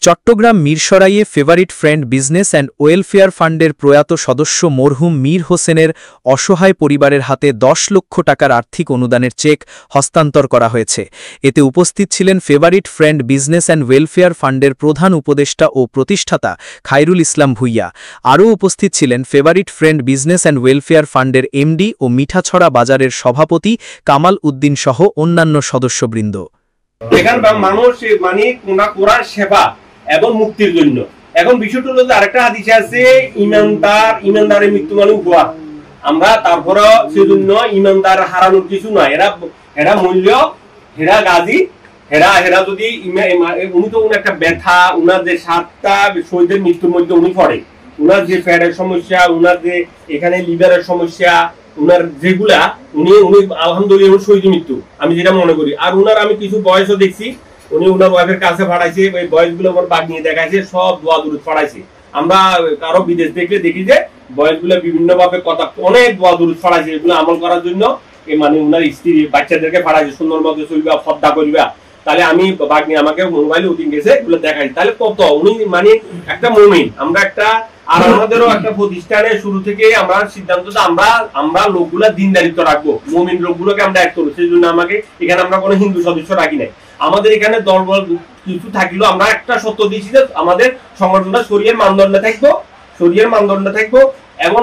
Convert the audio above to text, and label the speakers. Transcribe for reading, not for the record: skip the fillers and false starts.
Speaker 1: চট্টগ্রাম মিরসরাইয়ে favourite friend business and welfare ফান্ডের প্রয়াত সদস্য মরহুম মীর হোসেনের অসহায় পরিবারের হাতে ১০ লক্ষ টাকার আর্থিক অনুদানের চেক হস্তান্তর করা হয়েছে। এতে উপস্থিত ছিলেন favourite friend business and welfare ফান্ডের প্রধান উপদেষ্টা ও প্রতিষ্ঠাতা খায়রুল ইসলাম ভূঁইয়া। আরও উপস্থিত ছিলেন favourite friend business and welfare ফান্ডের এমডি ও মিঠাছড়া বাজারের সভাপতি কামাল উদ্দিন সহ অন্যান্য সদস্যবৃন্দ।
Speaker 2: মানুষ মানে কোরআন সেবা এবং মুক্তির জন্য। এখন বিষয়টা হলো যে আরেকটা হাদিসে আছে ইমানদারের মৃত্যু মানে উপহার। আমরা তারপরে সেজন্য ইমানদার হারানোর কিছু নয়, এরা মূল্য, হেরা গাজী, হেরা যদি উনি তো একটা ব্যথা, উনার যে 7টা শহীদের মৃত্যুর মধ্যে উনি পড়ে, উনার যে ফ্যাটের সমস্যা, উনার যে এখানে লিভারের সমস্যা, উনার যেগুলা উনি আলহামদুলিল্লাহ শহীদ মৃত্যু আমি যেটা মনে করি। আর উনার আমি কিছু বয়সও দেখছি, উনি উনার ওয়াইফের কাছে পাঠাইছে, ওই বয়সগুলো আমার বাদ নিয়ে দেখাইছে, সব দোয়া দুরুদ পাঠাইছে। আমরা কারো বিদেশ দেখলে দেখি যে বয়সগুলো বিভিন্ন ভাবে কথা অনেক দোয়া দুরুদ পাঠাইছে, এগুলো আমল করার জন্য মানে উনার স্ত্রী বাচ্চাদেরকে পাঠাইছে সুন্দর মতো চলবা, ফদ্দা করিবা। তাহলে আমি বাগনি আমাকে মোবাইলে উঠিয়ে গেছে এগুলো দেখাই, তাহলে কত উনি মানে একটা মুমিন। আমরা একটা আর আমাদেরও একটা প্রতিষ্ঠানে শুরু থেকে আমরা সিদ্ধান্ত আমরা লোকগুলা দিনদারিত্ব রাখবো, মুমিন লোকগুলোকে আমরা এক করবো। সেই জন্য আমাকে এখানে আমরা কোনো হিন্দু সদস্য রাখি নাই। আমাদের এখানে দলবল কিছু থাকলেও আমরা একটা সত্য দিয়েছি যে আমাদের সংগঠনটা শরীয়তের মানদণ্ডে থাকবো এবং